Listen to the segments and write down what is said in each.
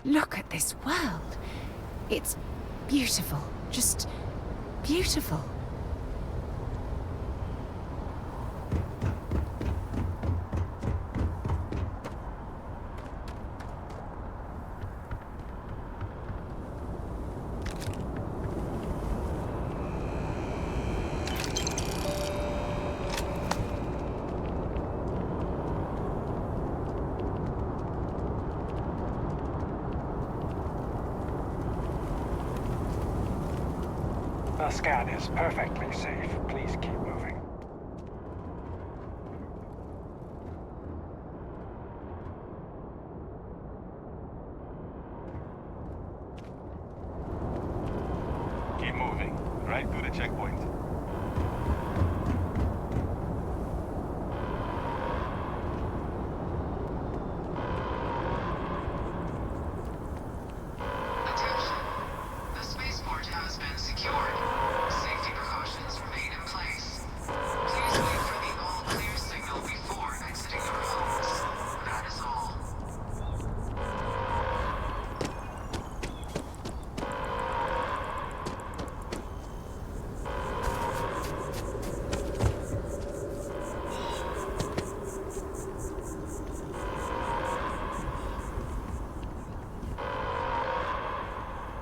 Look at this world. It's beautiful. Just beautiful. The scan is perfectly safe. Please keep moving. Keep moving. Right through the checkpoint. Attention. The spaceport has been secured. Safety precautions remain in place. Please wait for the all-clear signal before exiting your homes. That is all.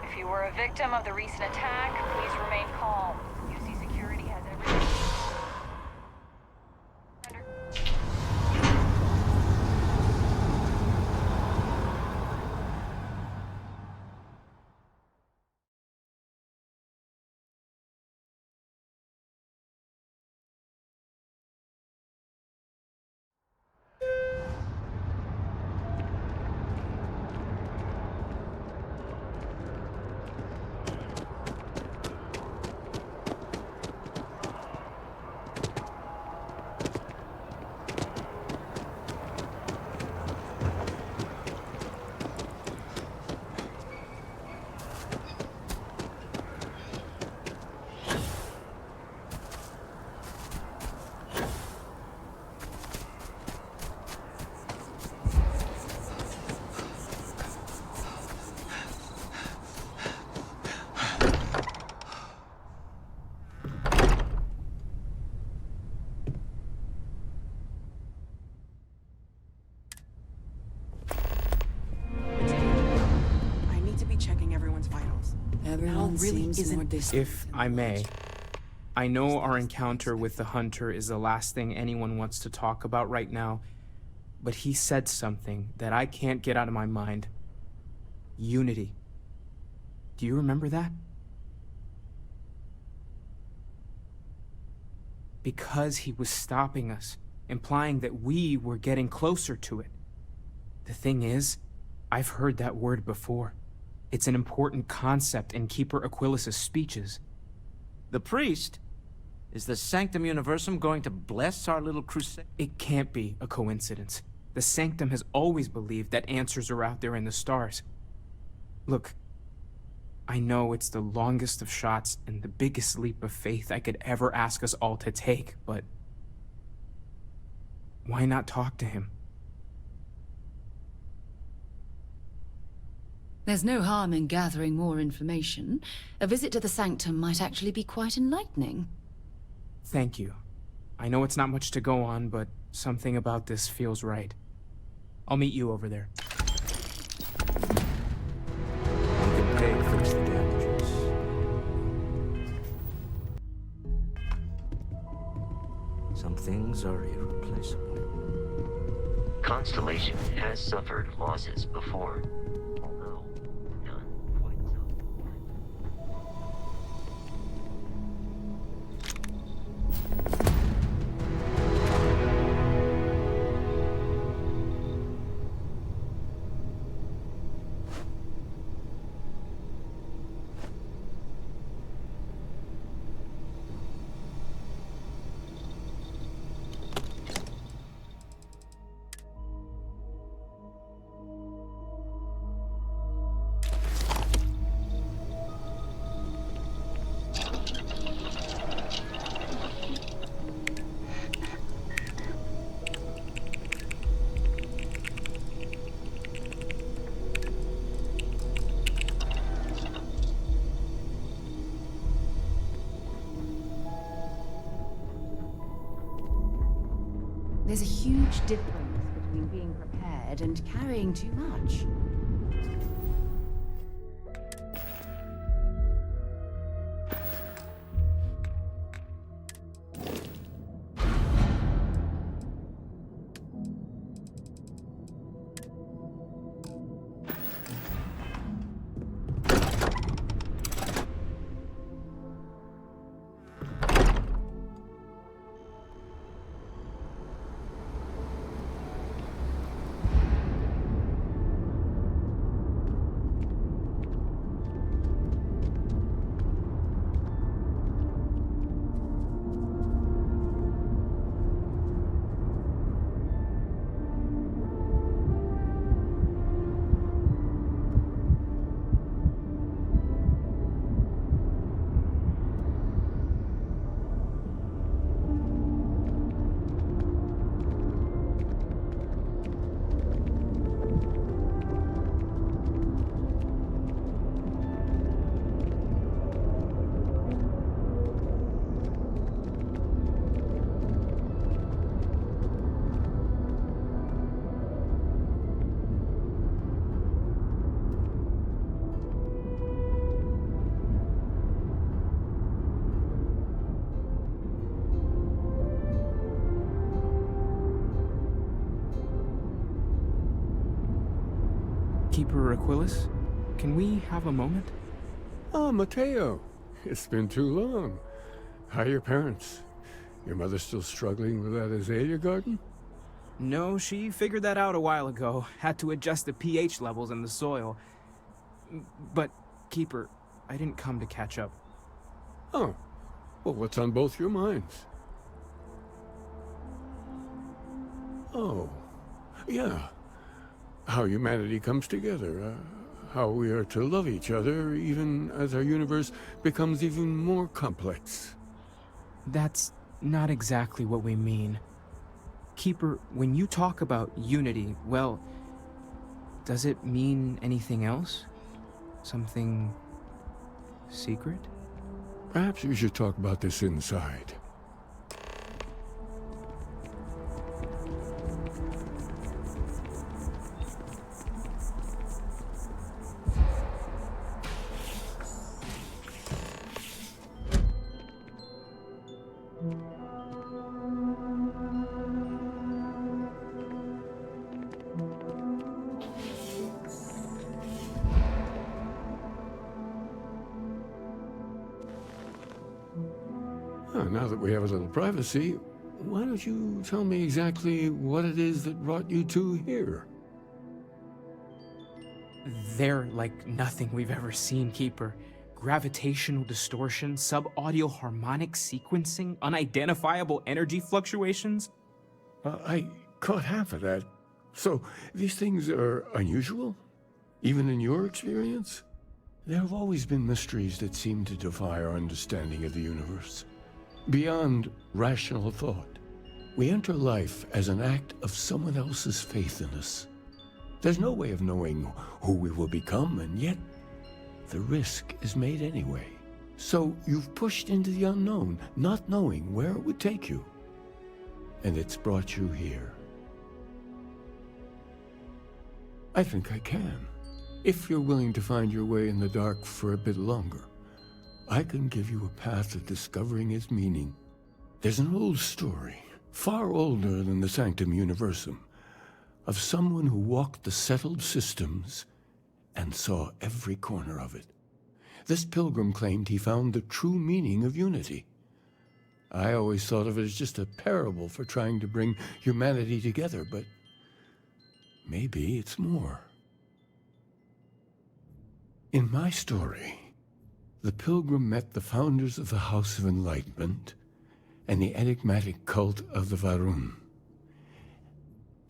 If you were a victim of the recent attack, please remain calm. UC Security has everything. I need to be checking everyone's vitals. Everyone really seems more isn't- distant. If I may, I know our encounter with the Hunter is the last thing anyone wants to talk about right now, but he said something that I can't get out of my mind. Unity. Do you remember that? Because he was stopping us, implying that we were getting closer to it. The thing is, I've heard that word before. It's an important concept in Keeper Aquilas's speeches. The priest? Is the Sanctum Universum going to bless our little crusade? It can't be a coincidence. The Sanctum has always believed that answers are out there in the stars. Look, I know it's the longest of shots and the biggest leap of faith I could ever ask us all to take, but why not talk to him? There's no harm in gathering more information. A visit to the Sanctum might actually be quite enlightening. Thank you. I know it's not much to go on, but something about this feels right. I'll meet you over there. We can pay for the damages. Some things are irreplaceable. Constellation has suffered losses before, although none quite so. There's a huge difference between being prepared and carrying too much. Keeper Aquilus, can we have a moment? Oh, Mateo. It's been too long. How are your parents? Your mother still struggling with that azalea garden? No, she figured that out a while ago. Had to adjust the pH levels in the soil. But, Keeper, I didn't come to catch up. Oh. Well, what's on both your minds? Oh. Yeah. How humanity comes together. How we are to love each other even as our universe becomes even more complex. That's not exactly what we mean. Keeper, when you talk about unity, well, does it mean anything else? Something secret? Perhaps we should talk about this inside. Now that we have a little privacy, why don't you tell me exactly what it is that brought you two here? They're like nothing we've ever seen, Keeper. Gravitational distortion, sub-audio harmonic sequencing, unidentifiable energy fluctuations. I caught half of that. So, these things are unusual? Even in your experience? There have always been mysteries that seem to defy our understanding of the universe. Beyond rational thought, we enter life as an act of someone else's faith in us. There's no way of knowing who we will become, and yet the risk is made anyway. So you've pushed into the unknown, not knowing where it would take you. And it's brought you here. I think I can. If you're willing to find your way in the dark for a bit longer, I can give you a path of discovering its meaning. There's an old story, far older than the Sanctum Universum, of someone who walked the settled systems and saw every corner of it. This pilgrim claimed he found the true meaning of unity. I always thought of it as just a parable for trying to bring humanity together, but maybe it's more. In my story, the pilgrim met the founders of the House of Enlightenment and the enigmatic cult of the Varun.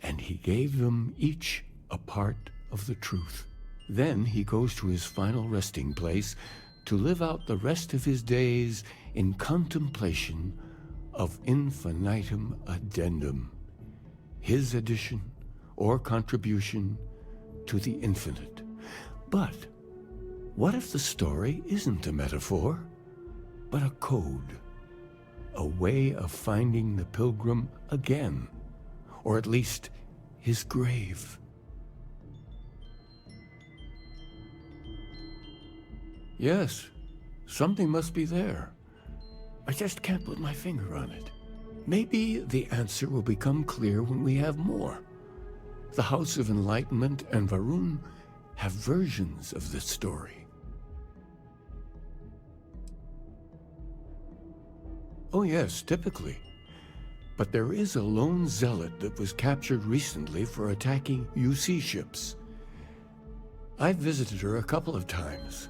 And he gave them each a part of the truth. Then he goes to his final resting place to live out the rest of his days in contemplation of infinitum addendum, his addition or contribution to the infinite. But what if the story isn't a metaphor, but a code? A way of finding the pilgrim again, or at least his grave. Yes, something must be there. I just can't put my finger on it. Maybe the answer will become clear when we have more. The House of Enlightenment and Varun have versions of this story. Oh yes, typically. But there is a lone zealot that was captured recently for attacking UC ships. I've visited her a couple of times.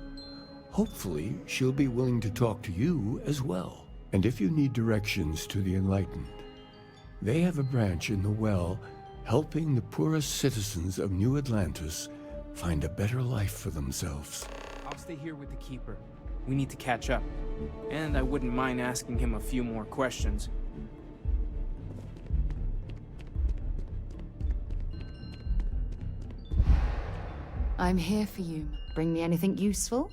Hopefully, she'll be willing to talk to you as well. And if you need directions to the Enlightened, they have a branch in the Well helping the poorest citizens of New Atlantis find a better life for themselves. I'll stay here with the Keeper. We need to catch up. And I wouldn't mind asking him a few more questions. I'm here for you. Bring me anything useful?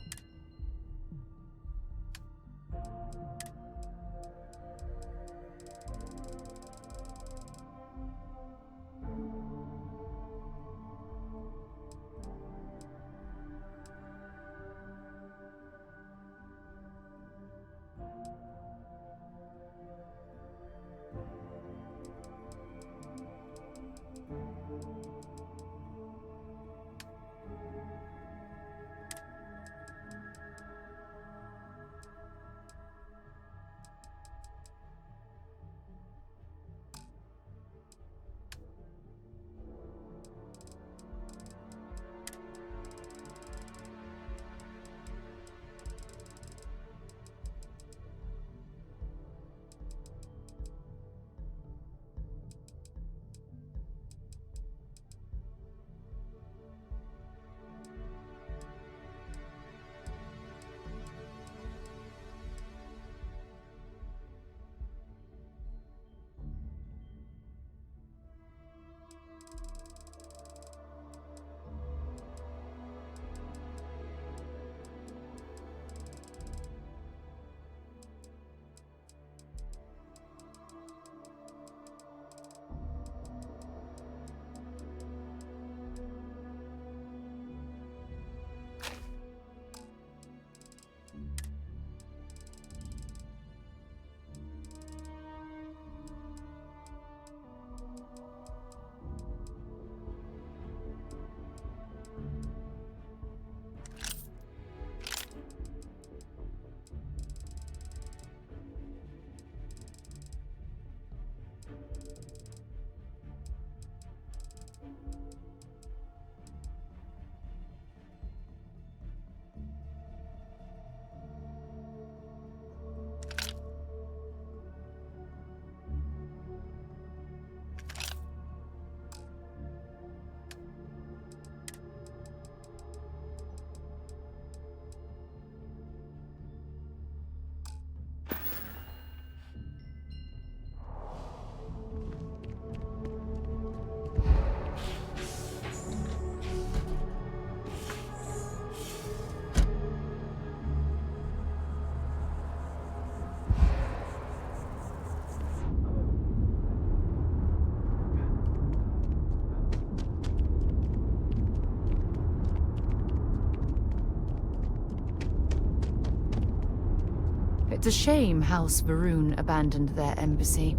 It's a shame House Varun abandoned their embassy.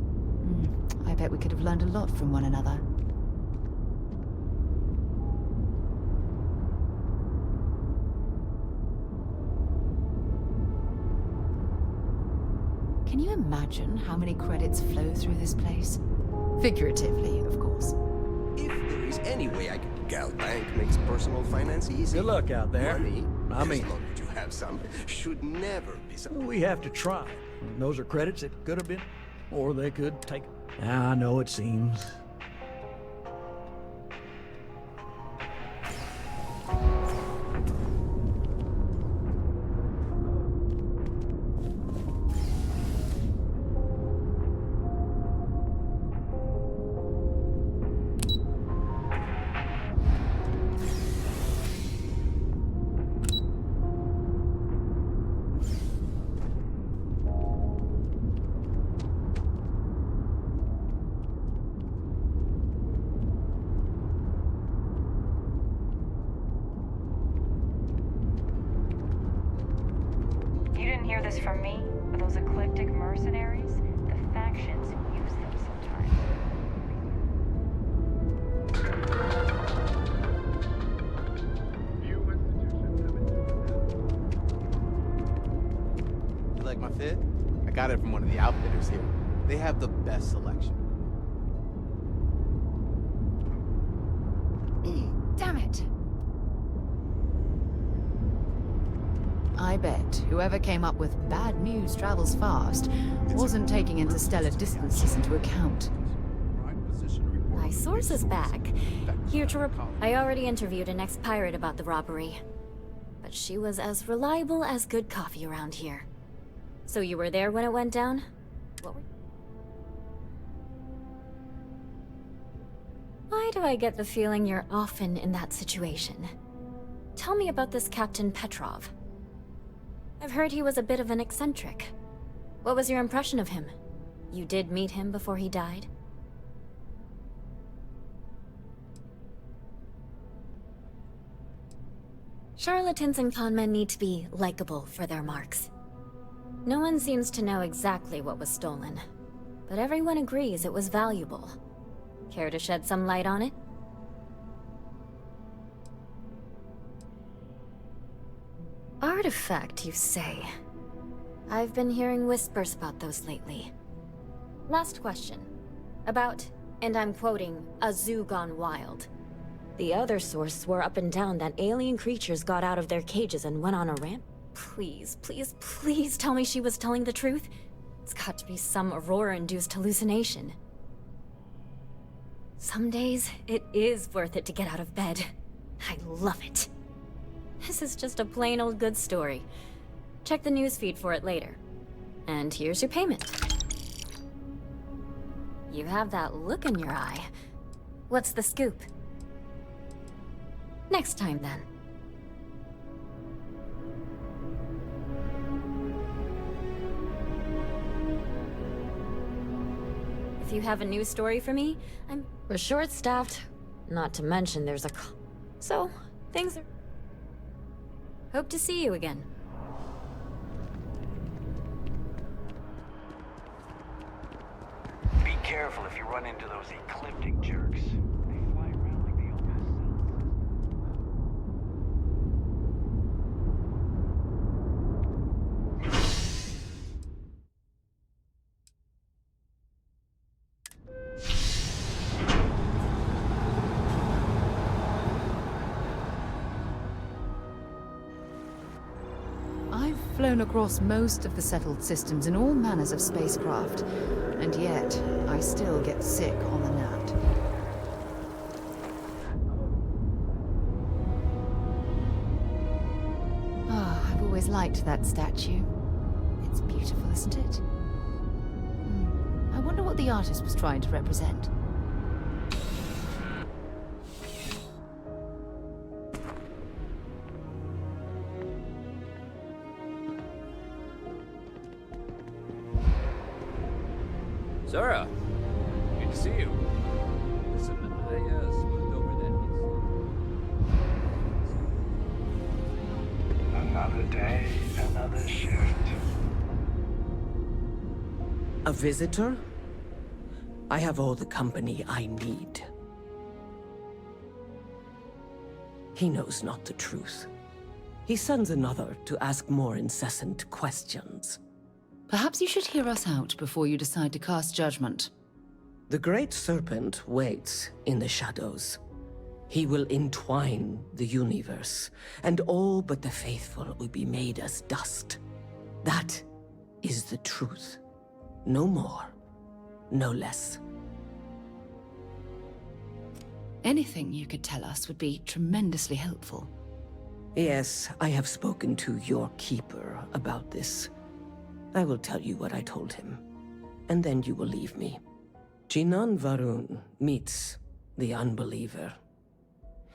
I bet we could have learned a lot from one another. Can you imagine how many credits flow through this place? Figuratively, of course. If there is any way I can... Gal Bank makes personal finance easy. Good luck out there. Money, I mean, as long as you have some, should never be something. we have to try. Those are credits that could have been, or they could take. I know it seems. it. I got it from one of the outfitters here. They have the best selection. Damn it. I bet whoever came up with bad news travels fast wasn't taking interstellar distances into account. My source is back. Here to I already interviewed an ex-pirate about the robbery. But she was as reliable as good coffee around here. So you were there when it went down? What were... Why do I get the feeling you're often in that situation? Tell me about this Captain Petrov. I've heard he was a bit of an eccentric. What was your impression of him? You did meet him before he died? Charlatans and conmen need to be likable for their marks. No one seems to know exactly what was stolen, but everyone agrees it was valuable. Care to shed some light on it? Artifact, you say? I've been hearing whispers about those lately. Last question. About, and I'm quoting, a zoo gone wild. The other source swore up and down that alien creatures got out of their cages and went on a ramp. Please, please, please tell me she was telling the truth. It's got to be some Aurora-induced hallucination. Some days, it is worth it to get out of bed. I love it. This is just a plain old good story. Check the newsfeed for it later. And here's your payment. You have that look in your eye. What's the scoop? Next time, then. If you have a news story for me, we're short-staffed. Not to mention there's a so, things are... Hope to see you again. Be careful if you run into those ecliptic jerks. They fly around like they almost I've flown across most of the settled systems in all manners of spacecraft, and yet I still get sick on the nut. Ah, I've always liked that statue. It's beautiful, isn't it? I wonder what the artist was trying to represent. Zara, good to see you. Listen, I smoothed over that. Another day, another shift. A visitor? I have all the company I need. He knows not the truth. He sends another to ask more incessant questions. Perhaps you should hear us out before you decide to cast judgment. The Great Serpent waits in the shadows. He will entwine the universe, and all but the faithful will be made as dust. That is the truth. No more, no less. Anything you could tell us would be tremendously helpful. Yes, I have spoken to your keeper about this. I will tell you what I told him, and then you will leave me. Jinan Varun meets the unbeliever.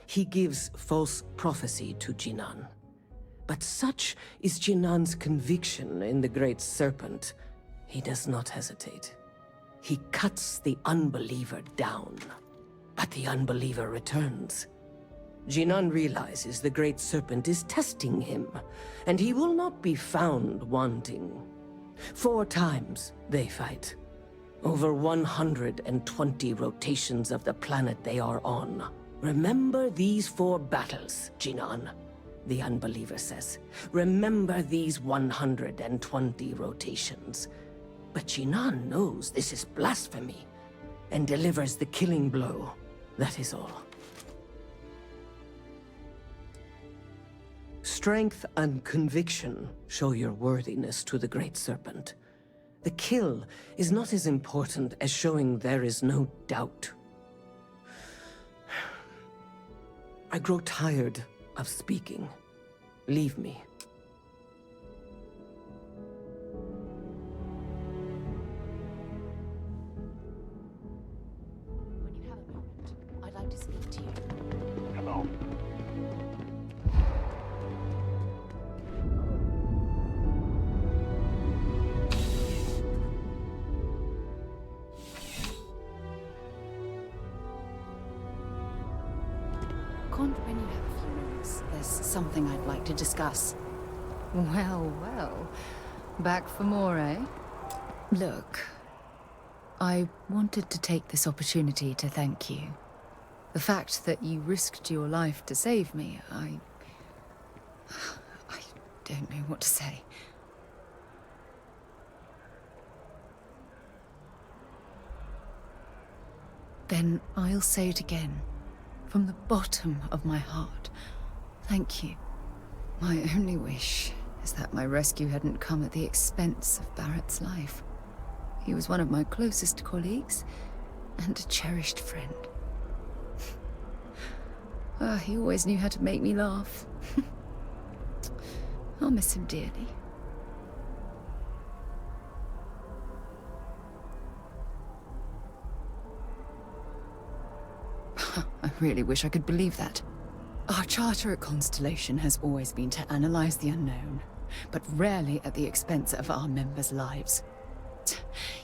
He gives false prophecy to Jinan. But such is Jinan's conviction in the Great Serpent, he does not hesitate. He cuts the unbeliever down, but the unbeliever returns. Jinan realizes the Great Serpent is testing him, and he will not be found wanting. 4 times they fight. Over 120 rotations of the planet they are on. Remember these 4 battles, Jinan. the unbeliever says. Remember these 120 rotations. But Jinan knows this is blasphemy, and delivers the killing blow. That is all. Strength and conviction show your worthiness to the Great Serpent. The kill is not as important as showing there is no doubt. I grow tired of speaking. Leave me. When you have a moment, I'd like to speak to you. Hello. When you have a few minutes, there's something I'd like to discuss. Well, well. Back for more, eh? Look, I wanted to take this opportunity to thank you. The fact that you risked your life to save me, I don't know what to say. Then I'll say it again. From the bottom of my heart, thank you. My only wish is that my rescue hadn't come at the expense of Barrett's life. He was one of my closest colleagues and a cherished friend. He always knew how to make me laugh. I'll miss him dearly. I really wish I could believe that. Our charter at Constellation has always been to analyze the unknown, but rarely at the expense of our members' lives.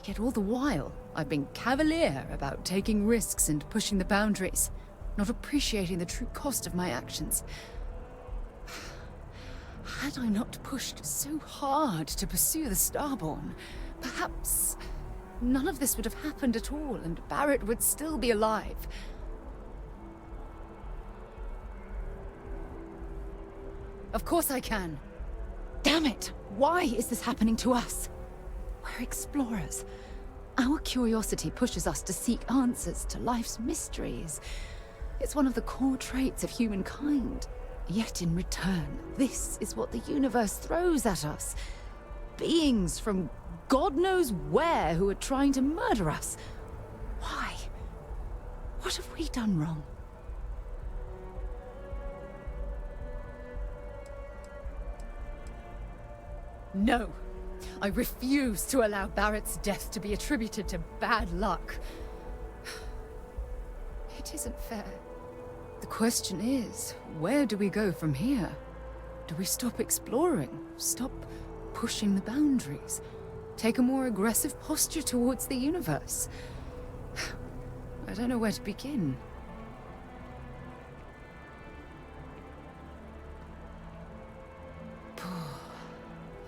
Yet all the while, I've been cavalier about taking risks and pushing the boundaries, not appreciating the true cost of my actions. Had I not pushed so hard to pursue the Starborn, perhaps none of this would have happened at all, and Barrett would still be alive. Of course I can. Damn it! Why is this happening to us? We're explorers. Our curiosity pushes us to seek answers to life's mysteries. It's one of the core traits of humankind. Yet in return, this is what the universe throws at us. Beings from God knows where who are trying to murder us. Why? What have we done wrong? No. I refuse to allow Barrett's death to be attributed to bad luck. It isn't fair. The question is, where do we go from here? Do we stop exploring? Stop pushing the boundaries? Take a more aggressive posture towards the universe? I don't know where to begin.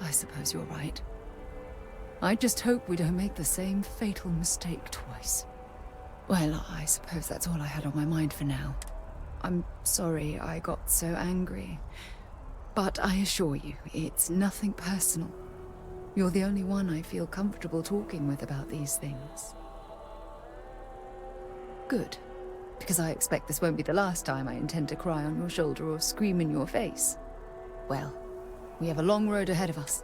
I suppose you're right. I just hope we don't make the same fatal mistake twice. Well, I suppose that's all I had on my mind for now. I'm sorry I got so angry. But I assure you, it's nothing personal. You're the only one I feel comfortable talking with about these things. Good. Because I expect this won't be the last time I intend to cry on your shoulder or scream in your face. Well, we have a long road ahead of us.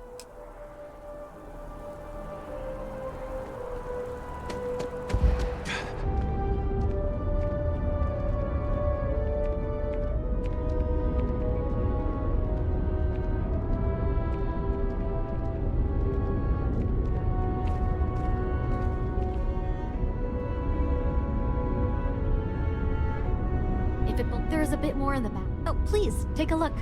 There's a bit more in the back. Oh, please, take a look.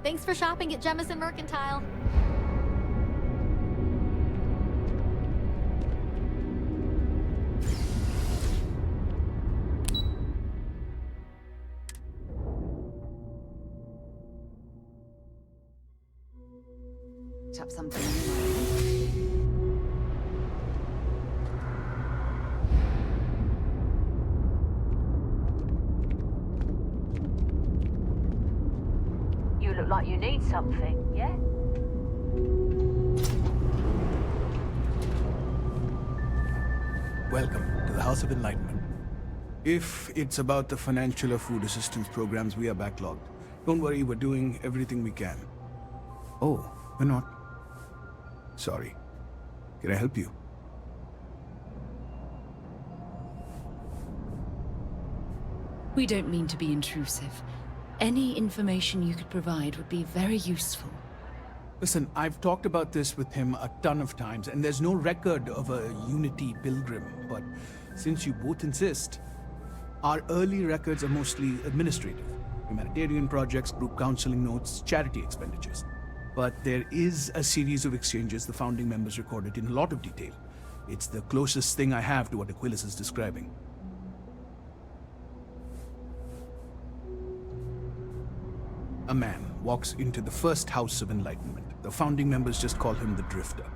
Thanks for shopping at Jemison Mercantile. picked up something new. You look like you need something, yeah? Welcome to the House of Enlightenment. If it's about the financial or food assistance programs, we are backlogged. Don't worry, we're doing everything we can. Oh, we're not. Sorry. Can I help you? We don't mean to be intrusive. Any information you could provide would be very useful. Listen, I've talked about this with him a ton of times, and there's no record of a Unity pilgrim, but since you both insist, our early records are mostly administrative. Humanitarian projects, group counseling notes, charity expenditures. But there is a series of exchanges the founding members recorded in a lot of detail. It's the closest thing I have to what Aquilus is describing. A man walks into the first House of Enlightenment. The founding members just call him the Drifter.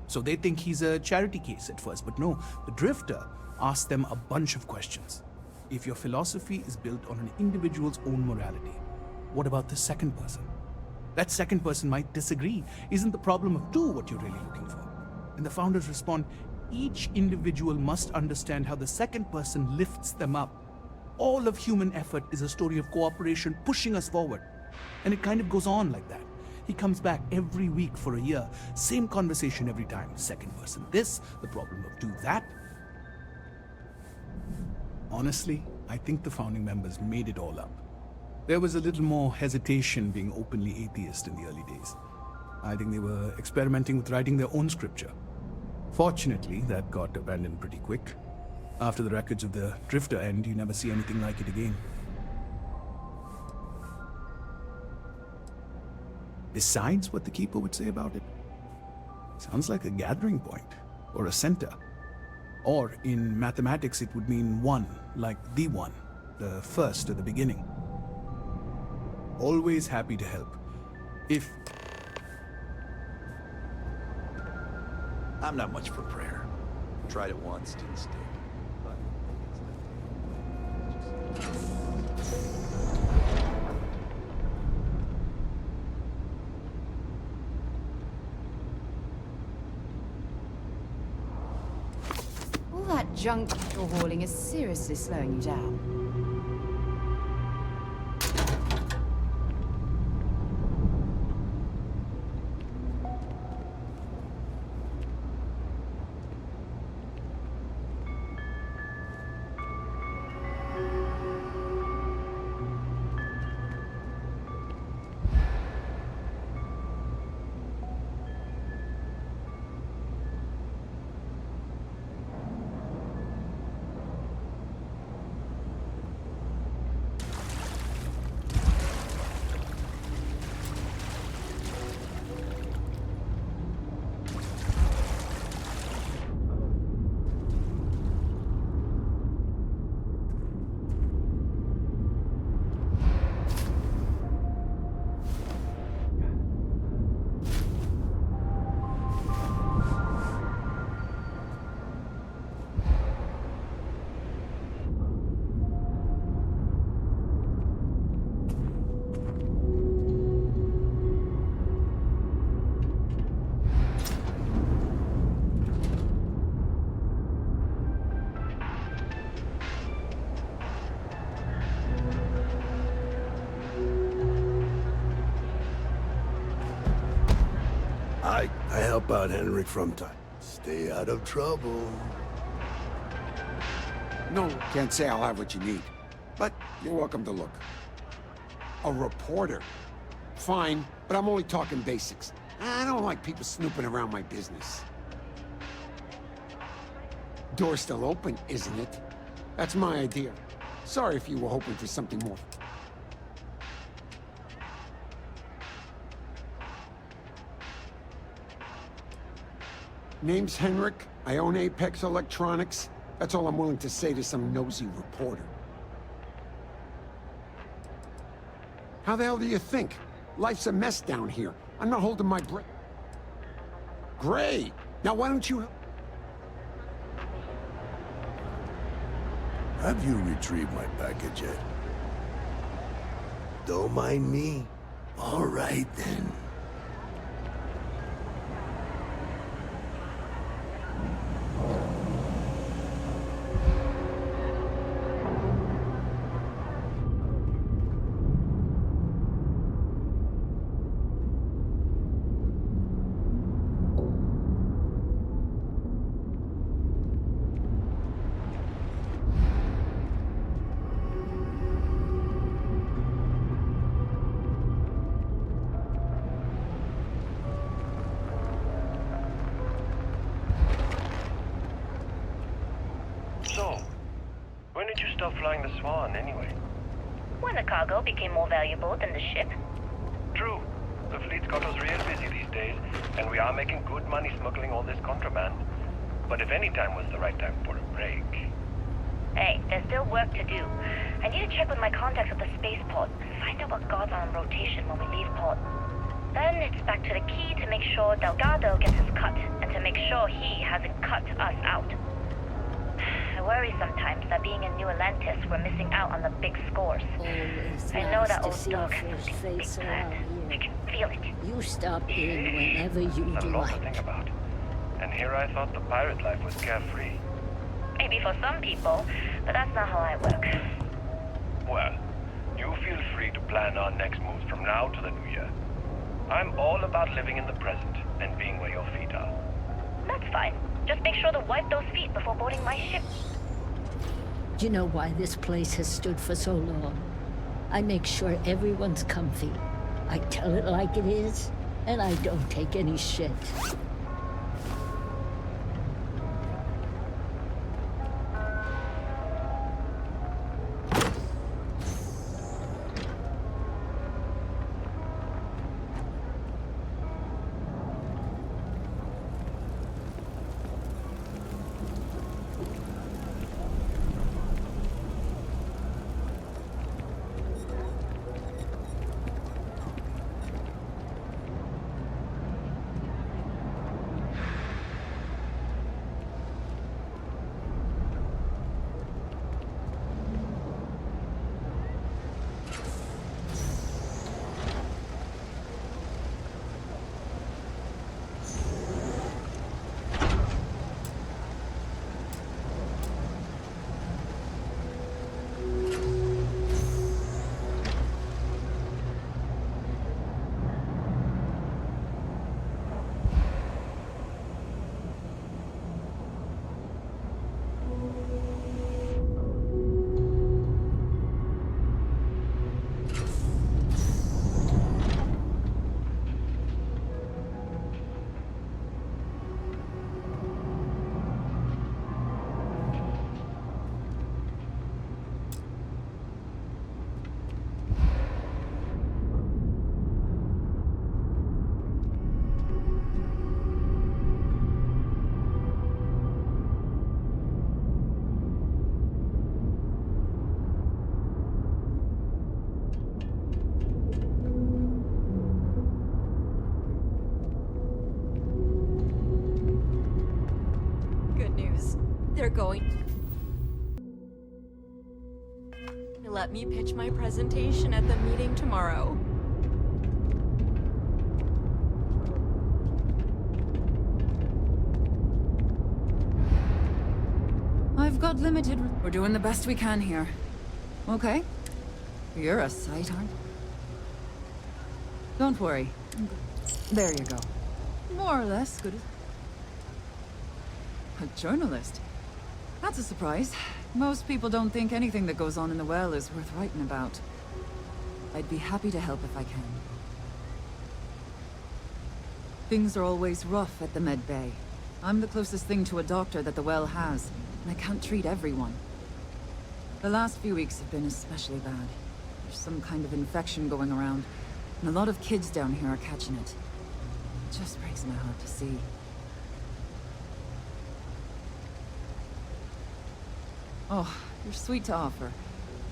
So they think he's a charity case at first, but no, the Drifter asks them a bunch of questions. If your philosophy is built on an individual's own morality, what about the second person? That second person might disagree. Isn't the problem of two what you're really looking for? And the founders respond, each individual must understand how the second person lifts them up. All of human effort is a story of cooperation pushing us forward. And it kind of goes on like that. He comes back every week for a year. Same conversation every time. Second person this, the problem of two that. Honestly, I think the founding members made it all up. There was a little more hesitation being openly atheist in the early days. I think they were experimenting with writing their own scripture. Fortunately, that got abandoned pretty quick. After the records of the Drifter end, you never see anything like it again. Besides what the Keeper would say about it, sounds like a gathering point, or a center. Or in mathematics, it would mean one, like the one, the first or the beginning. Always happy to help. If... I'm not much for prayer. Tried it once, didn't stick. All that junk you're hauling is seriously slowing you down. I help out Henrik from time. Stay out of trouble. No, can't say I'll have what you need. But you're welcome to look. A reporter. Fine, but I'm only talking basics. I don't like people snooping around my business. Door's still open, isn't it? That's my idea. Sorry if you were hoping for something more. Name's Henrik. I own Apex Electronics. That's all I'm willing to say to some nosy reporter. How the hell do you think? Life's a mess down here. I'm not holding my breath. Great. Now why don't you... Have you retrieved my package yet? Don't mind me. All right, then. So, when did you stop flying the Swan, anyway? When the cargo became more valuable than the ship. True. The fleet's got us real busy these days, and we are making good money smuggling all this contraband. But if any time was the right time for a break... Hey, there's still work to do. I need to check with my contacts at the spaceport and find out what guards are on rotation when we leave port. Then it's back to the key to make sure Delgado gets his cut, and to make sure he hasn't cut us out. I worry sometimes that being in New Atlantis, we're missing out on the big scores. I know that old dog has something big planned. I can feel it. You stop in whenever you There's a do lot to like. think about. And here I thought the pirate life was carefree. Maybe for some people, but that's not how I work. Well, you feel free to plan our next moves from now to the new year. I'm all about living in the present and being where your feet are. That's fine. Just make sure to wipe those feet before boarding my ship. Do you know why this place has stood for so long? I make sure everyone's comfy. I tell it like it is, and I don't take any shit. They're going to let me pitch my presentation at the meeting tomorrow. I've got limited... We're doing the best we can here. Okay. You're a sight, aren't you? Don't worry. There you go. More or less good as... A journalist? That's a surprise. Most people don't think anything that goes on in the well is worth writing about. I'd be happy to help if I can. Things are always rough at the Med Bay. I'm the closest thing to a doctor that the well has, and I can't treat everyone. The last few weeks have been especially bad. There's some kind of infection going around, and a lot of kids down here are catching it. It just breaks my heart to see. Oh, you're sweet to offer.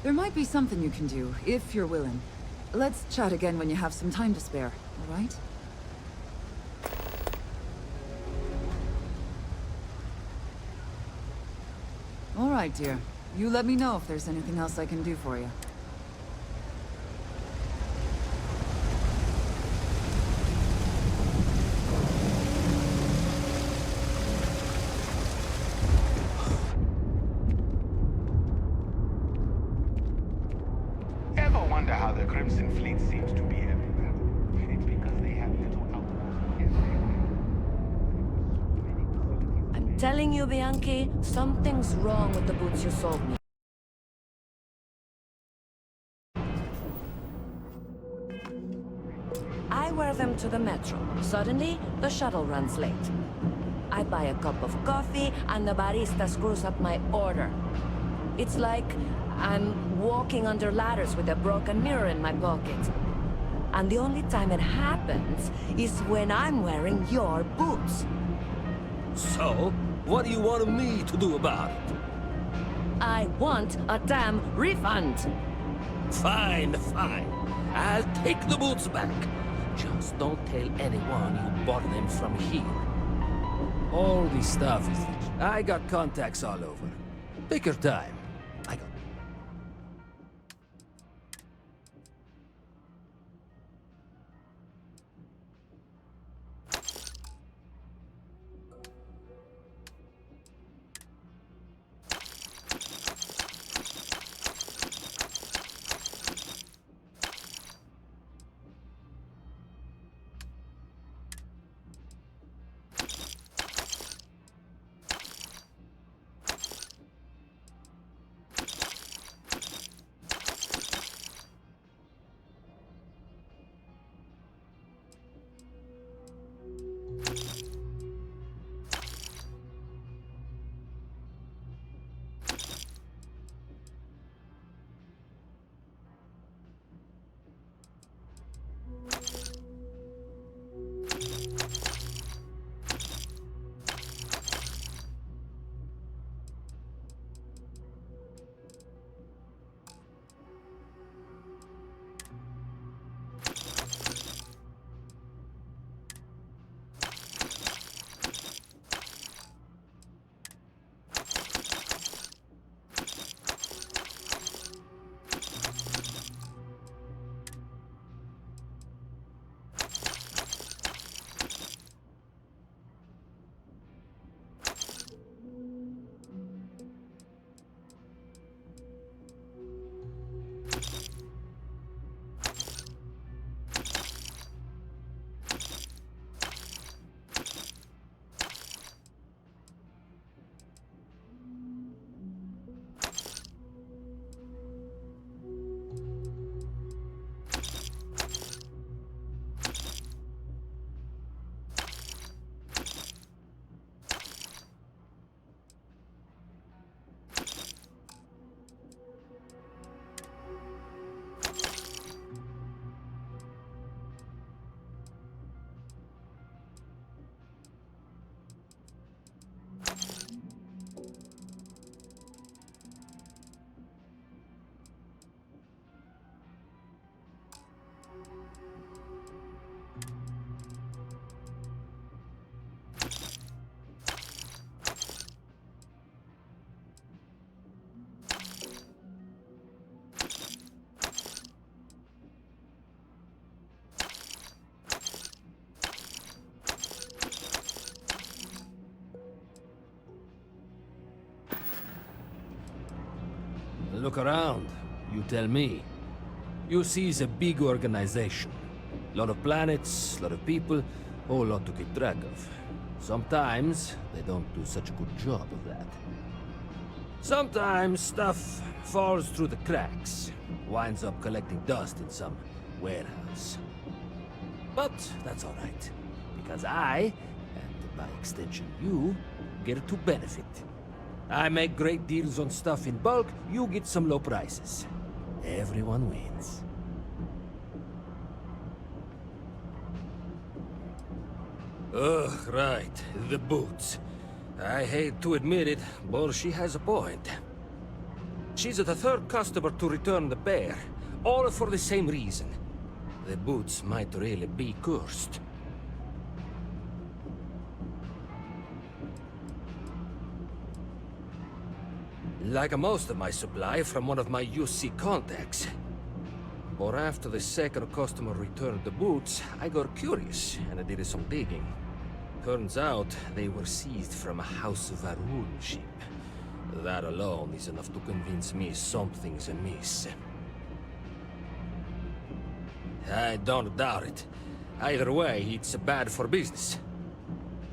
There might be something you can do, if you're willing. Let's chat again when you have some time to spare, all right? All right, dear. You let me know if there's anything else I can do for you. Ever wonder how the Crimson Fleet seems to be everywhere? It's because they have little outposts everywhere. I'm telling you, Bianchi, something's wrong with the boots you sold me. I wear them to the metro. Suddenly, the shuttle runs late. I buy a cup of coffee, and the barista screws up my order. It's like I'm walking under ladders with a broken mirror in my pocket. And the only time it happens is when I'm wearing your boots. So, what do you want me to do about it? I want a damn refund! Fine, fine. I'll take the boots back. Just don't tell anyone you bought them from here. All this stuff is... I got contacts all over. Take your time. I got... Look around. You tell me. You see it's a big organization. Lot of planets, lot of people, whole lot to keep track of. Sometimes they don't do such a good job of that. Sometimes stuff falls through the cracks, winds up collecting dust in some warehouse. But that's all right, because I, and by extension you, get to benefit. I make great deals on stuff in bulk, you get some low prices. Everyone wins. Ugh, right, the boots. I hate to admit it, but she has a point. She's the third customer to return the bear, all for the same reason. The boots might really be cursed. Like most of my supply from one of my UC contacts. But after the second customer returned the boots, I got curious and I did some digging. Turns out they were seized from a House of Varun ship. That alone is enough to convince me something's amiss. I don't doubt it. Either way, it's bad for business.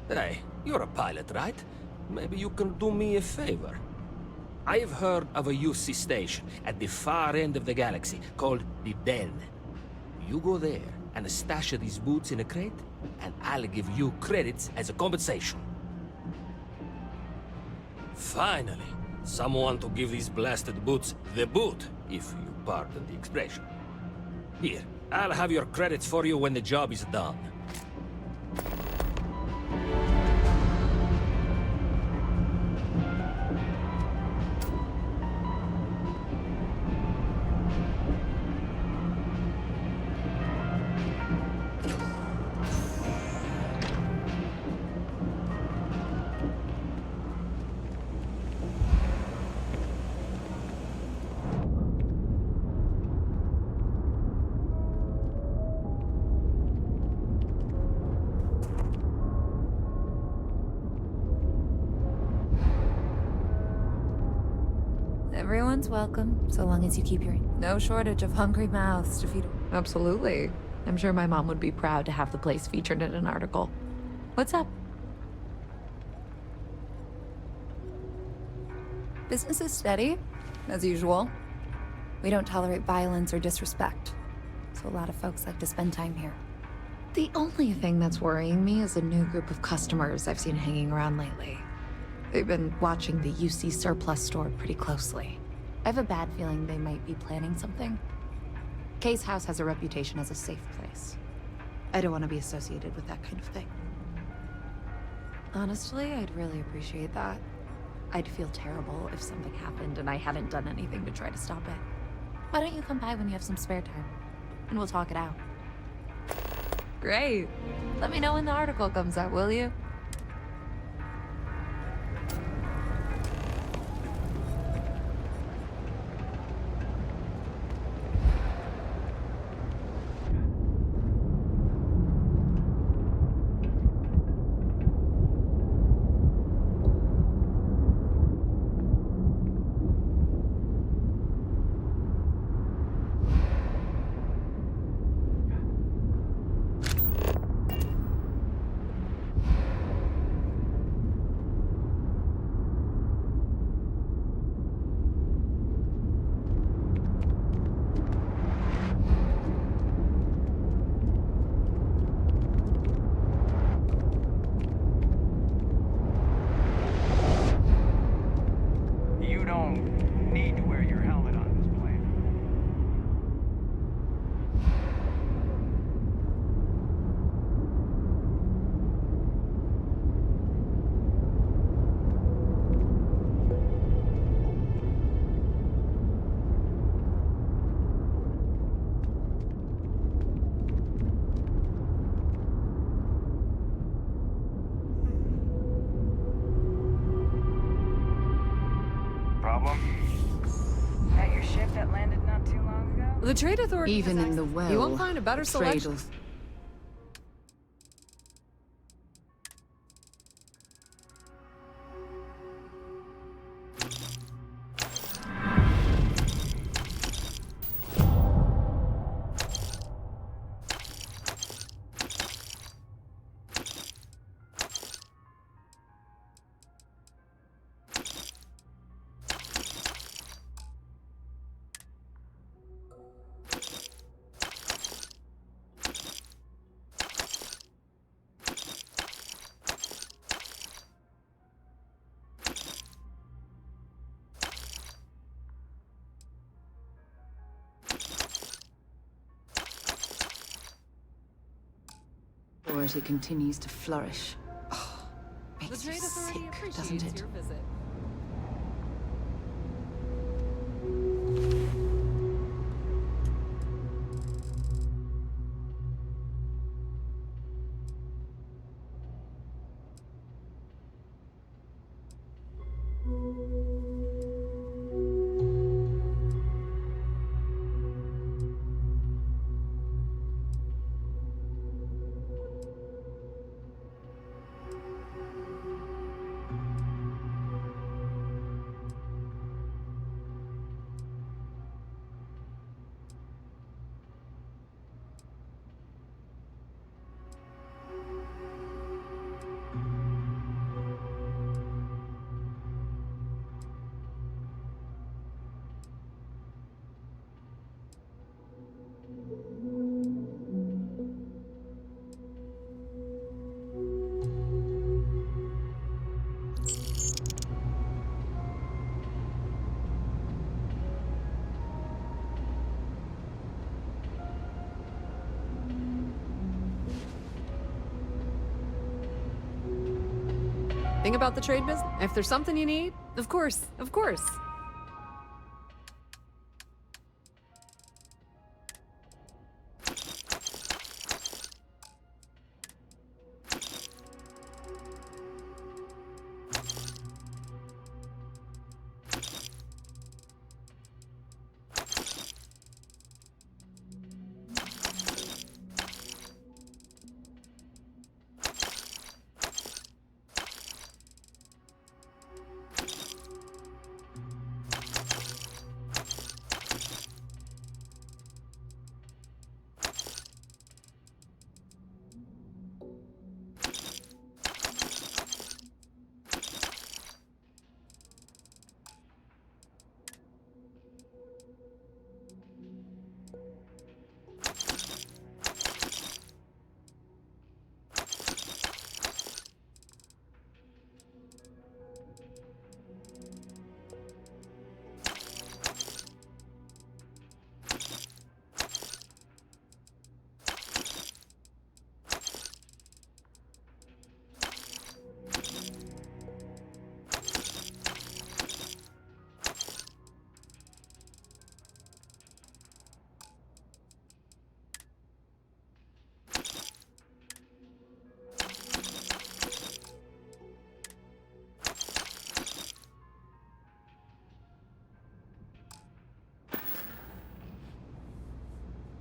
Hey, you're a pilot, right? Maybe you can do me a favor. I've heard of a UC station at the far end of the galaxy called the Den. You go there and stash these boots in a crate, and I'll give you credits as a compensation. Finally, someone to give these blasted boots the boot, if you pardon the expression. Here, I'll have your credits for you when the job is done. Everyone's welcome, so long as you keep your... No shortage of hungry mouths to feed. Absolutely. I'm sure my mom would be proud to have the place featured in an article. What's up? Business is steady, as usual. We don't tolerate violence or disrespect, so a lot of folks like to spend time here. The only thing that's worrying me is a new group of customers I've seen hanging around lately. They've been watching the UC surplus store pretty closely. I have a bad feeling they might be planning something. Kay's house has a reputation as a safe place. I don't want to be associated with that kind of thing. Honestly, I'd really appreciate that. I'd feel terrible if something happened and I hadn't done anything to try to stop it. Why don't you come by when you have some spare time? And we'll talk it out. Great. Let me know when the article comes out, will you? You don't need to wear your helmet on this plane. Problem? At your ship that landed not too long ago? The Trade Authority Even has in the access- well, You won't find a better the trade selection. Authority continues to flourish. The Makes you Trade Authority sick, appreciates doesn't it? your visit. Thing about the trade business? If there's something you need, of course, of course.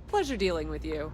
Pleasure dealing with you.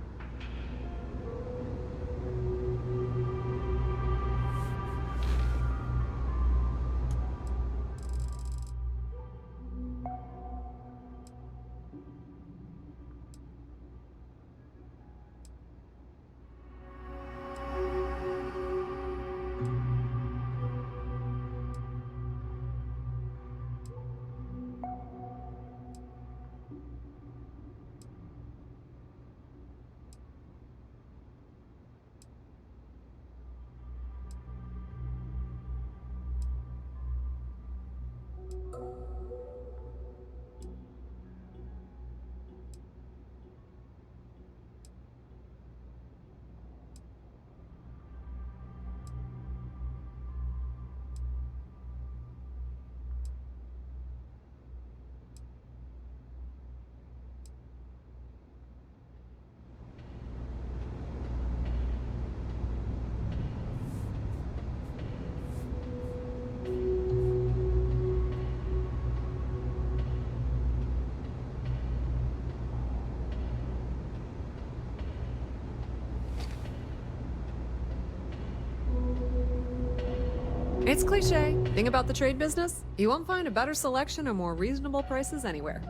It's cliche. Thing about the trade business, you won't find a better selection or more reasonable prices anywhere.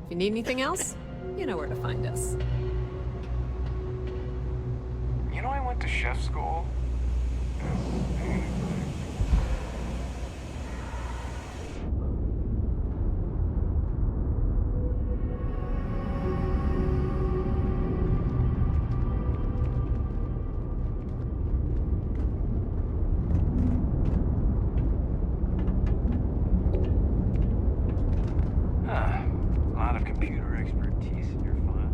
If you need anything else, you know where to find us. You know, I went to chef school. A lot of computer expertise in your file.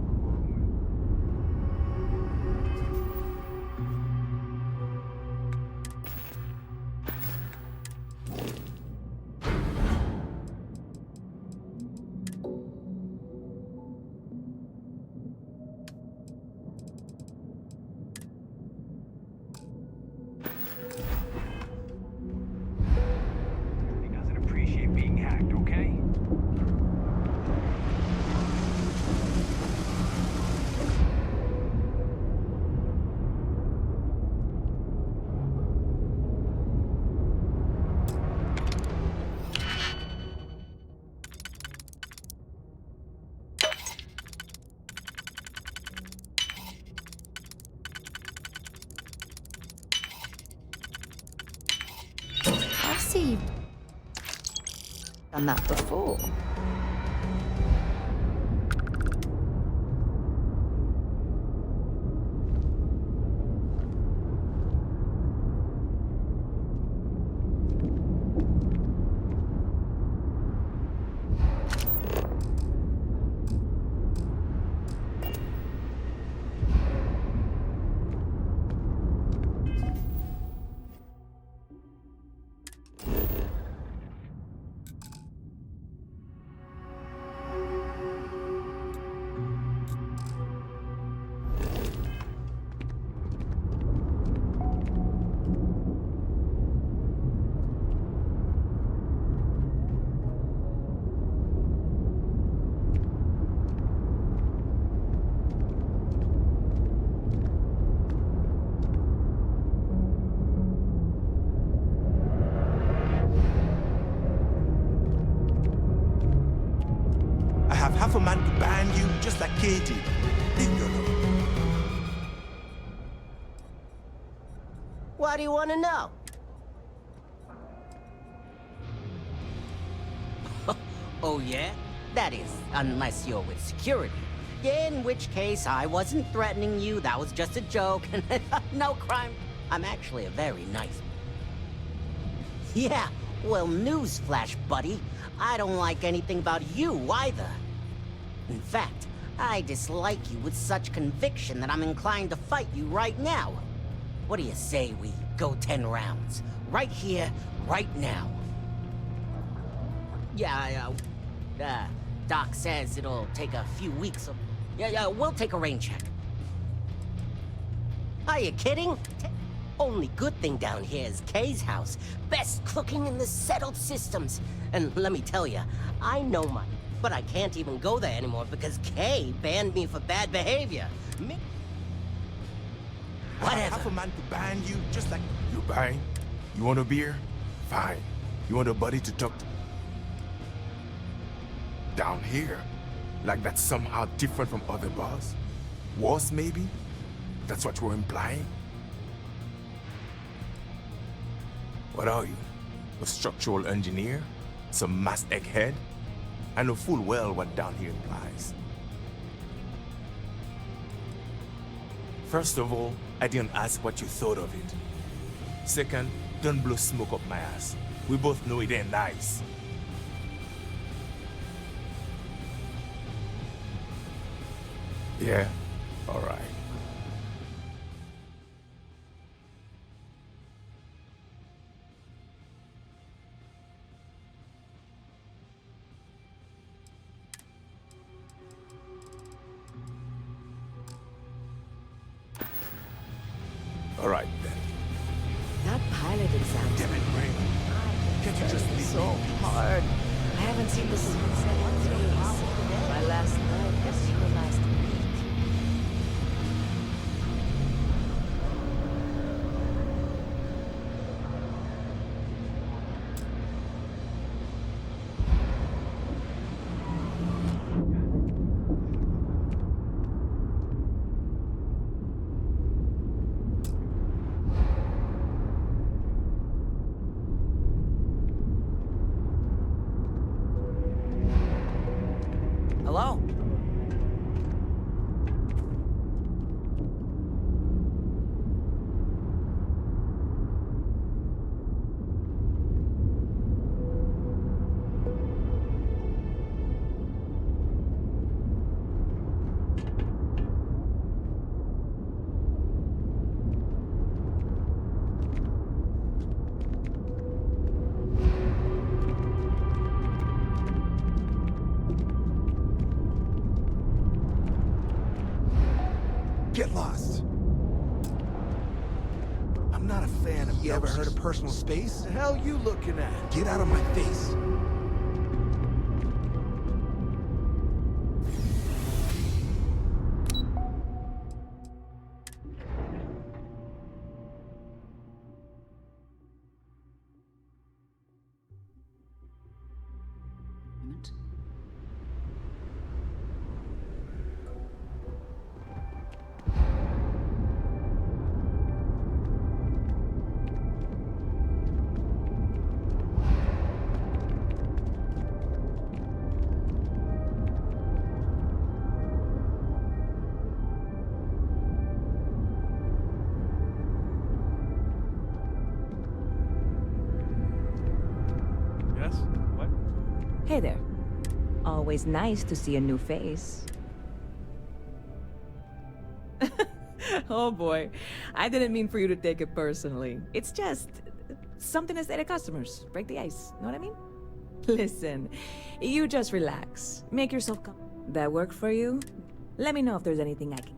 see you've done that before. I have half a man to ban you, just like Kay did. Leave me alone. What do you want to know? Oh, yeah? That is, unless you're with security. In which case, I wasn't threatening you, that was just a joke. No crime. I'm actually a very nice... Yeah, well, newsflash, buddy. I don't like anything about you, either. In fact, I dislike you with such conviction that I'm inclined to fight you right now. What do you say we go 10 rounds? Right here, right now. Yeah, Doc says it'll take a few weeks of... Yeah, we'll take a rain check. Are you kidding? Only good thing down here is Kay's house. Best cooking in the settled systems. And let me tell you, I know mine, but I can't even go there anymore because Kay banned me for bad behavior. I have half a man to ban you, just like... You buying? You want a beer? Fine. You want a buddy to talk to? Down here? Like that's somehow different from other bars? Worse, maybe? That's what you're implying? What are you? A structural engineer? Some mass egghead? I know full well what down here implies. First of all, I didn't ask what you thought of it. Second, don't blow smoke up my ass. We both know it ain't nice. Yeah? Alright. Alright then. That pilot exam. Damn it, Ray. Can't you just leave so me? hard. I haven't seen the sunset in days. My last night was your last week. Hello? Get lost. I'm not a fan of... You ever heard of personal space? The hell you looking at? Get out of my face. Hey there. Always nice to see a new face. Oh boy, I didn't mean for you to take it personally. It's just something to say to customers. Break the ice, know what I mean? Listen, you just relax. Make yourself comfortable. That work for you? Let me know if there's anything I can...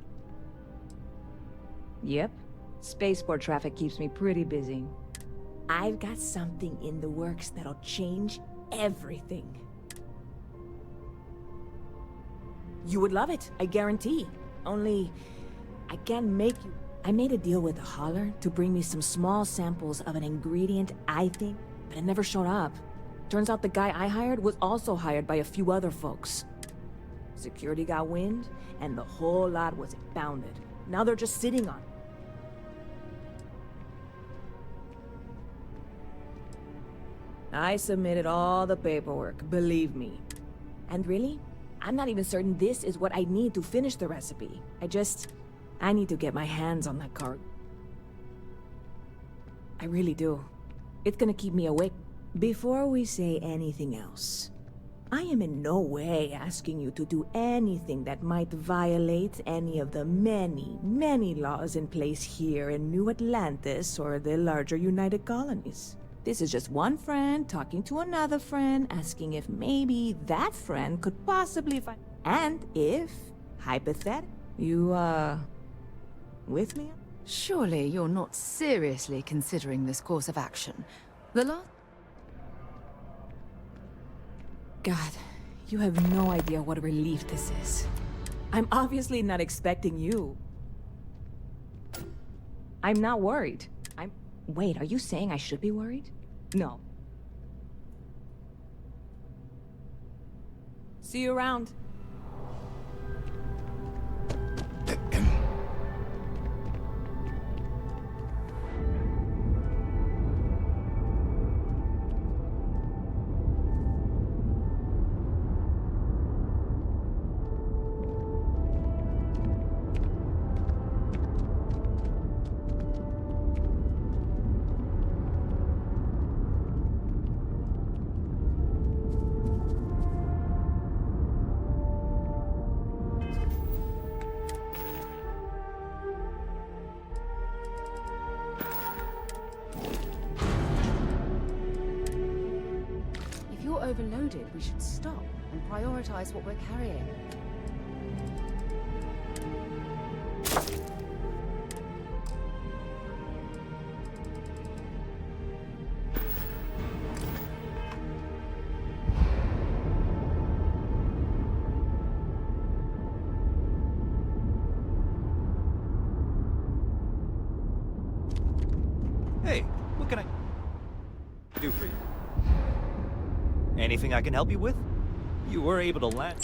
Yep. Spaceport traffic keeps me pretty busy. I've got something in the works that'll change everything. You would love it, I guarantee. Only, I can't make you... I made a deal with a hauler to bring me some small samples of an ingredient I think, but it never showed up. Turns out the guy I hired was also hired by a few other folks. Security got wind, and the whole lot was impounded. Now they're just sitting on it. I submitted all the paperwork, believe me. And really, I'm not even certain this is what I need to finish the recipe. I need to get my hands on that cargo. I really do. It's gonna keep me awake. Before we say anything else, I am in no way asking you to do anything that might violate any of the many, many laws in place here in New Atlantis or the larger United Colonies. This is just one friend talking to another friend, asking if maybe that friend could possibly find... And if, hypothetically, you, with me? Surely you're not seriously considering this course of action. The last... God, you have no idea what a relief this is. I'm obviously not expecting you. I'm not worried. Wait, are you saying I should be worried? No. See you around. Overloaded, we should stop and prioritize what we're carrying. Hey, what can I do for you? Anything I can help you with? You were able to land.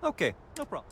Okay, no problem.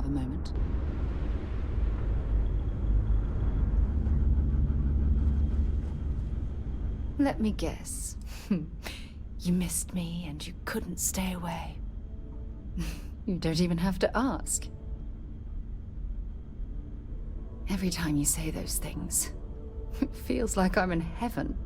a moment. Let me guess. You missed me and you couldn't stay away. You don't even have to ask. Every time you say those things, it feels like I'm in heaven.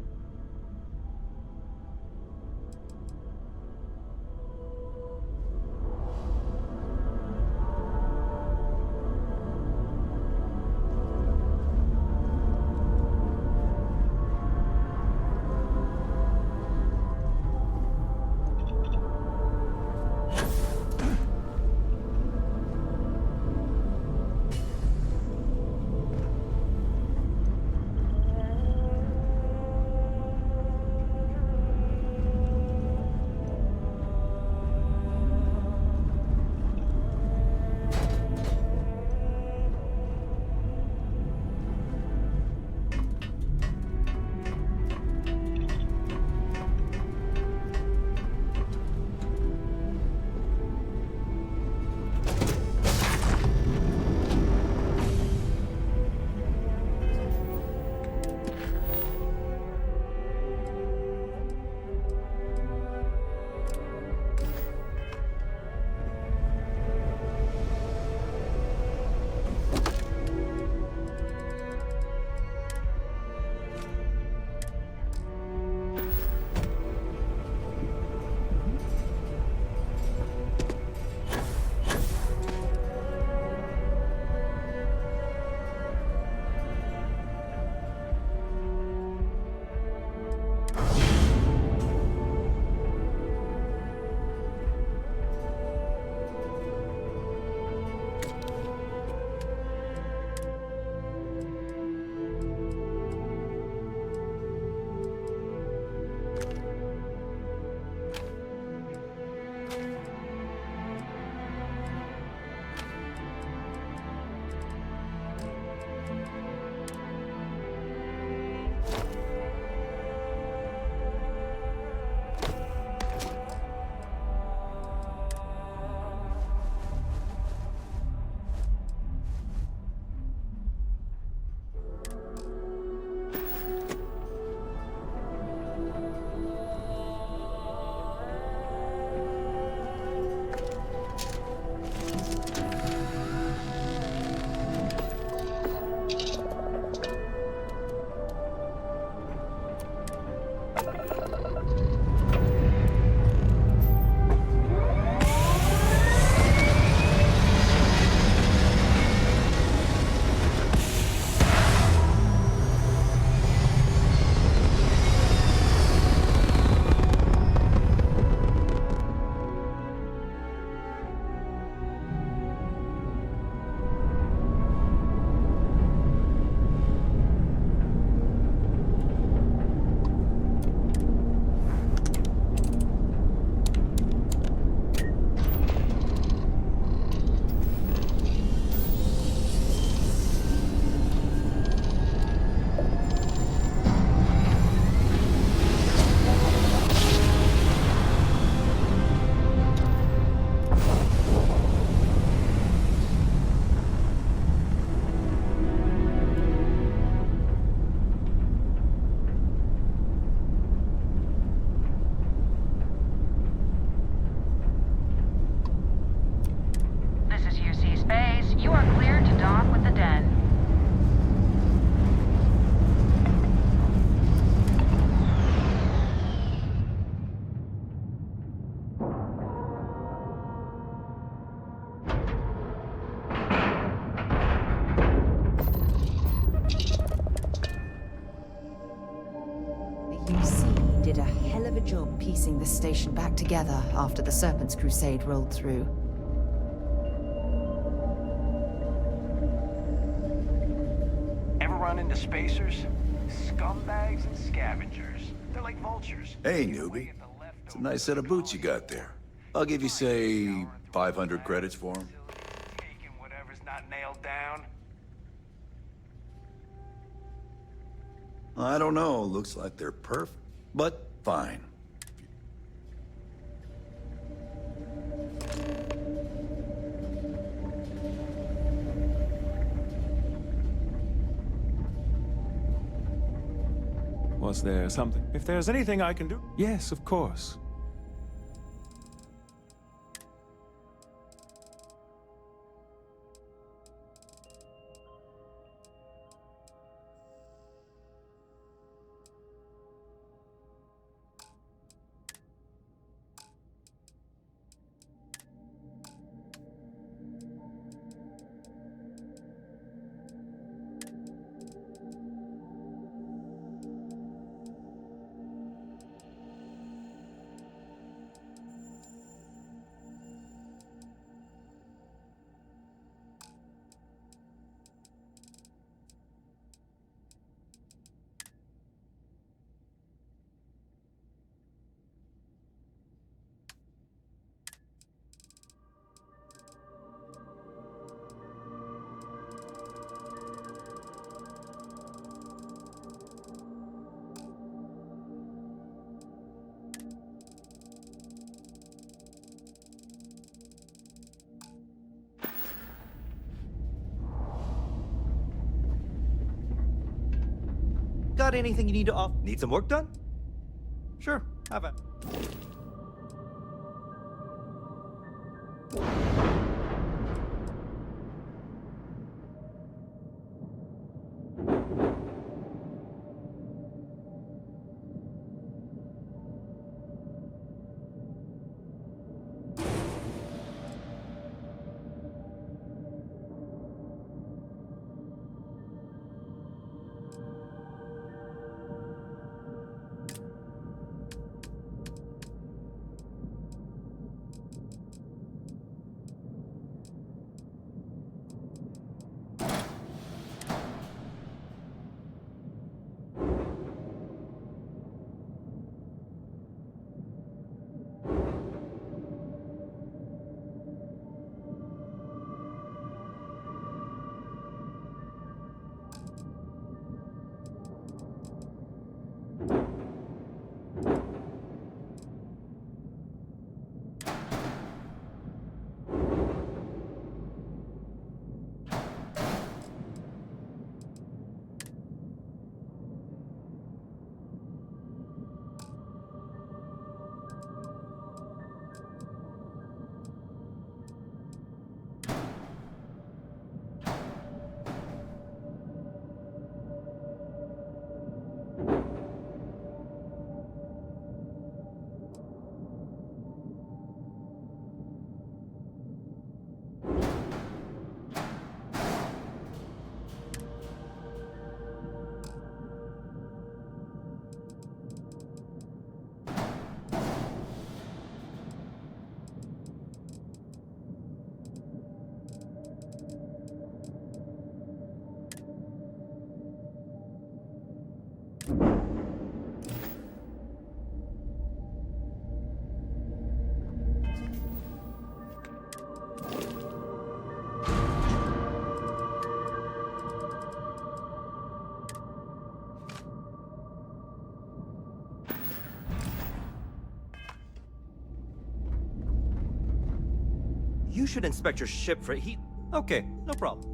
UC did a hell of a job piecing the station back together after the Serpent's Crusade rolled through. Ever run into spacers? Scumbags and scavengers. They're like vultures. Hey, newbie. It's a nice set of boots you got there. I'll give you, say, 500 credits for them. Taking whatever's not nailed down. I don't know. Looks like they're perfect. But fine. Was there something? If there's anything I can do... Yes, of course. Got anything you need to off? Need some work done? Sure, have it. You should inspect your ship for heat. Okay, no problem.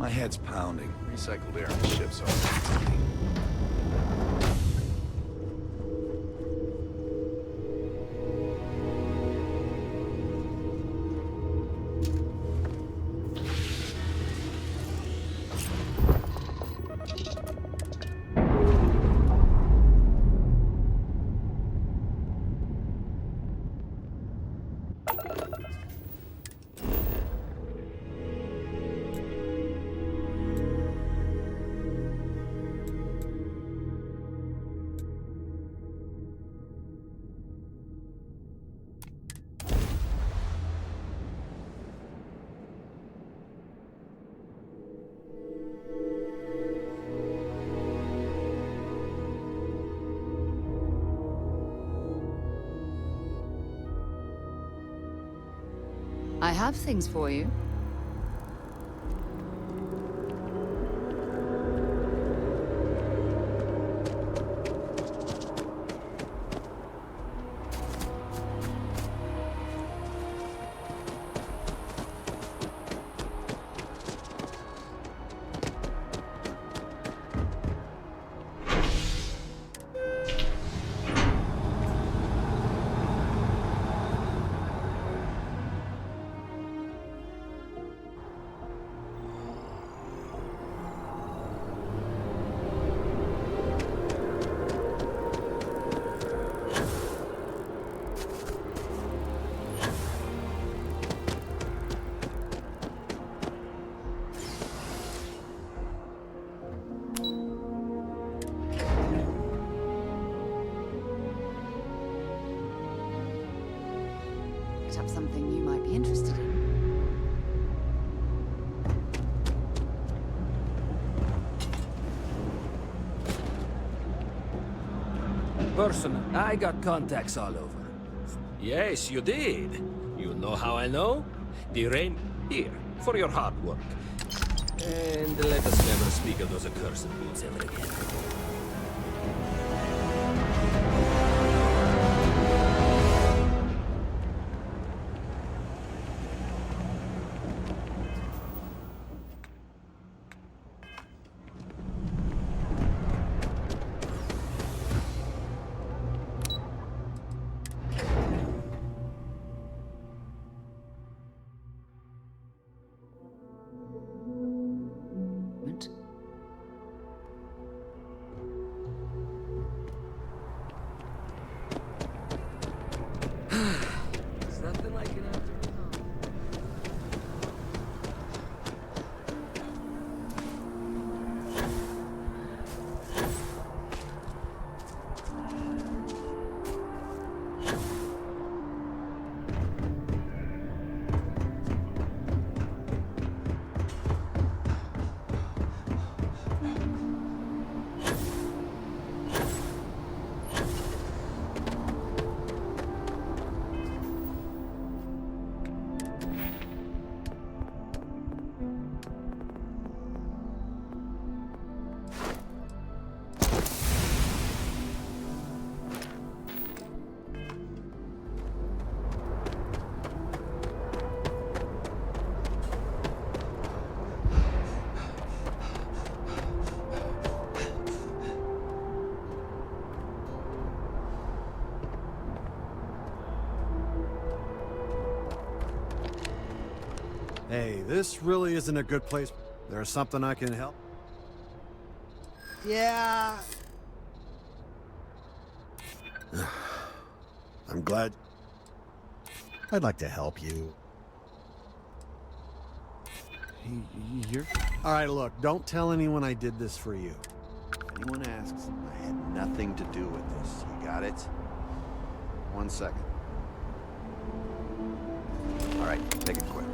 My head's pounding. Recycled air on the ship's all. I have things for you. Picked up something you might be interested in. Person, I got contacts all over. Yes, you did. You know how I know? The rain here, for your hard work. And let us never speak of those accursed boots ever again. There's nothing like it after a con. Hey, this really isn't a good place. There's something I can help? Yeah. I'm glad. I'd like to help you. Here? All right, look, don't tell anyone I did this for you. If anyone asks, I had nothing to do with this. You got it? 1 second. All right, take it quickly.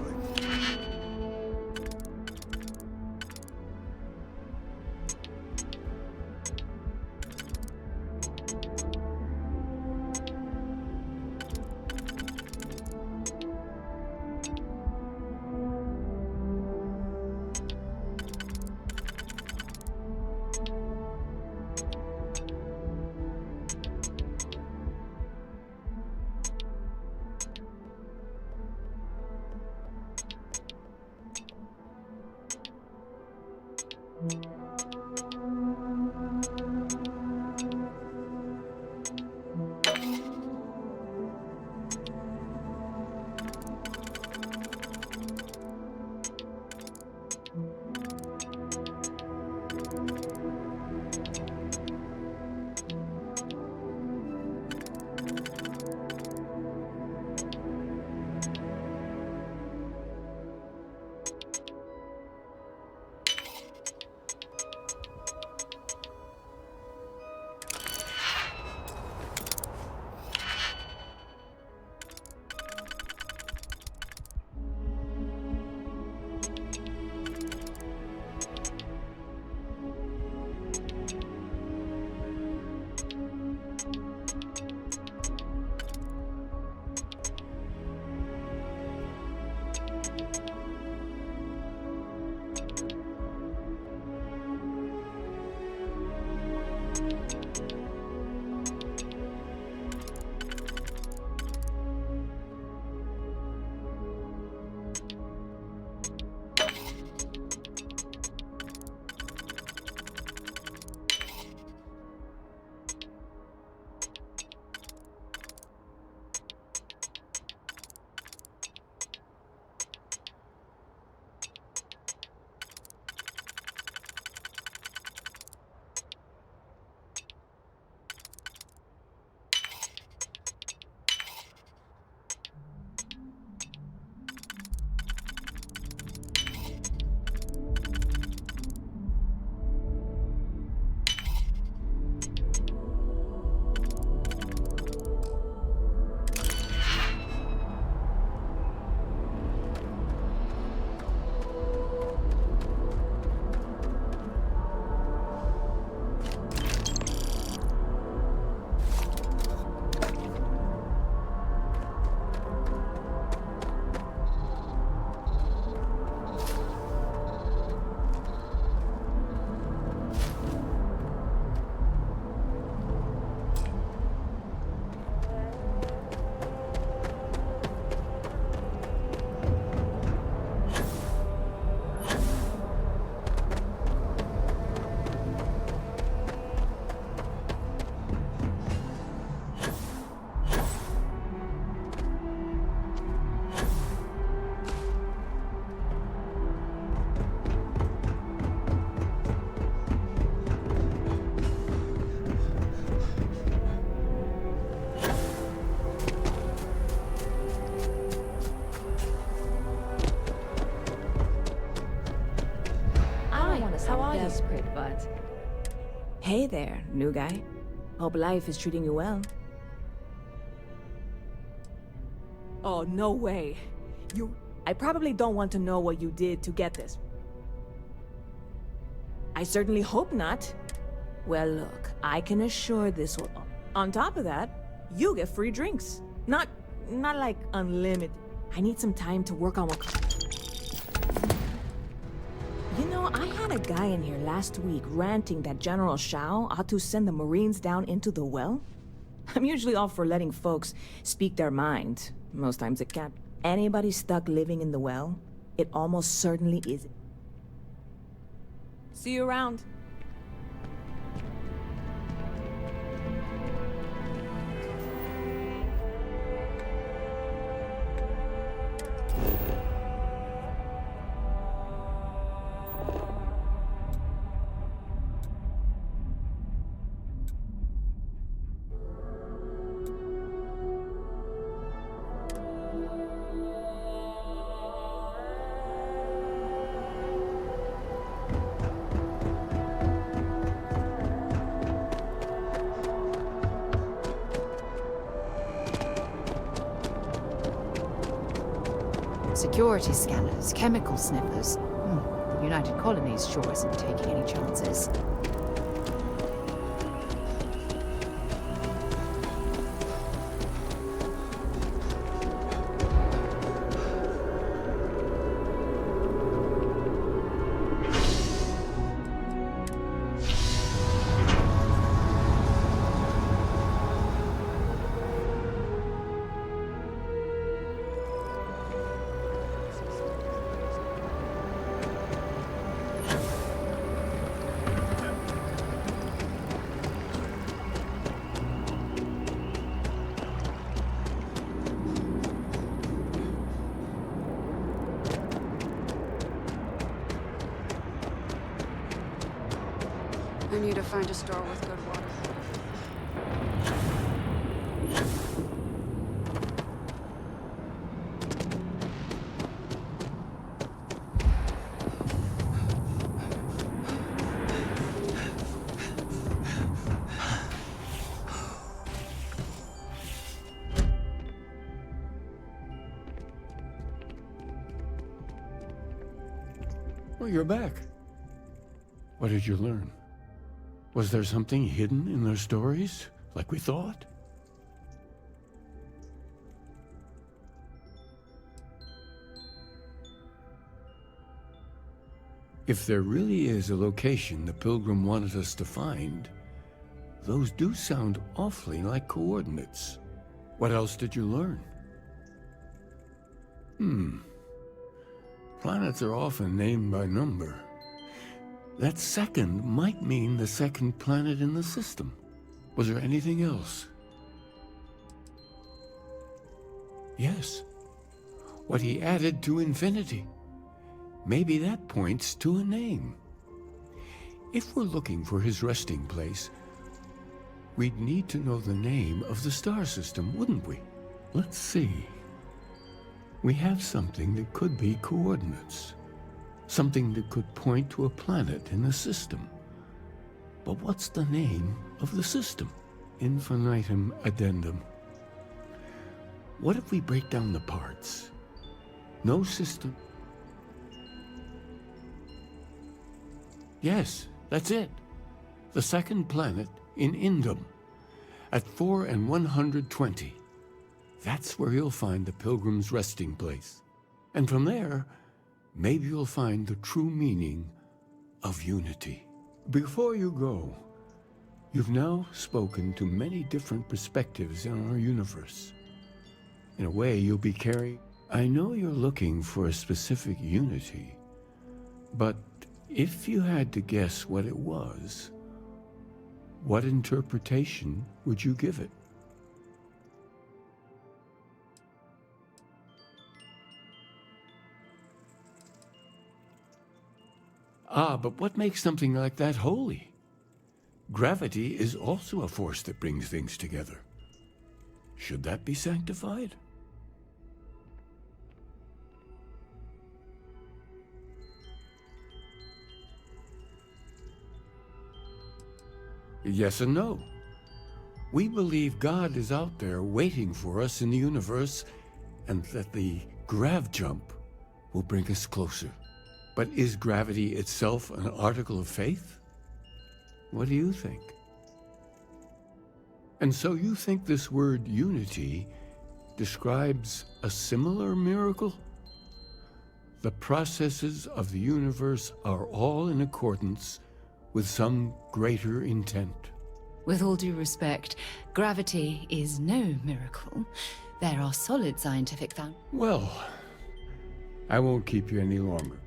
Desperate, but... Hey there, new guy. Hope life is treating you well. Oh, no way. I probably don't want to know what you did to get this. I certainly hope not. Well, look, I can assure this will... On top of that, you get free drinks. Not like unlimited. I need some time to work on what... You know, I had a guy in here last week ranting that General Shao ought to send the Marines down into the well. I'm usually all for letting folks speak their mind. Most times it can't. Anybody stuck living in the well, it almost certainly isn't. See you around. Security scanners, chemical sniffers. The United Colonies sure isn't taking any chances. We need to find a store with good water. Well, you're back. What did you learn? Was there something hidden in their stories, like we thought? If there really is a location the Pilgrim wanted us to find, those do sound awfully like coordinates. What else did you learn? Planets are often named by number. That second might mean the second planet in the system. Was there anything else? Yes. What he added to infinity. Maybe that points to a name. If we're looking for his resting place, we'd need to know the name of the star system, wouldn't we? Let's see. We have something that could be coordinates. Something that could point to a planet in the system. But what's the name of the system? Infinitum addendum. What if we break down the parts? No system. Yes, that's it. The second planet in Indum, at 4 and 120. That's where you'll find the Pilgrim's resting place. And from there, maybe you'll find the true meaning of unity. Before you go, you've now spoken to many different perspectives in our universe. In a way, you'll be carrying... I know you're looking for a specific unity, but if you had to guess what it was, what interpretation would you give it? But what makes something like that holy? Gravity is also a force that brings things together. Should that be sanctified? Yes and no. We believe God is out there waiting for us in the universe, and that the grav jump will bring us closer. But is gravity itself an article of faith? What do you think? And so you think this word unity describes a similar miracle? The processes of the universe are all in accordance with some greater intent. With all due respect, gravity is no miracle. There are solid scientific foundations. Well, I won't keep you any longer.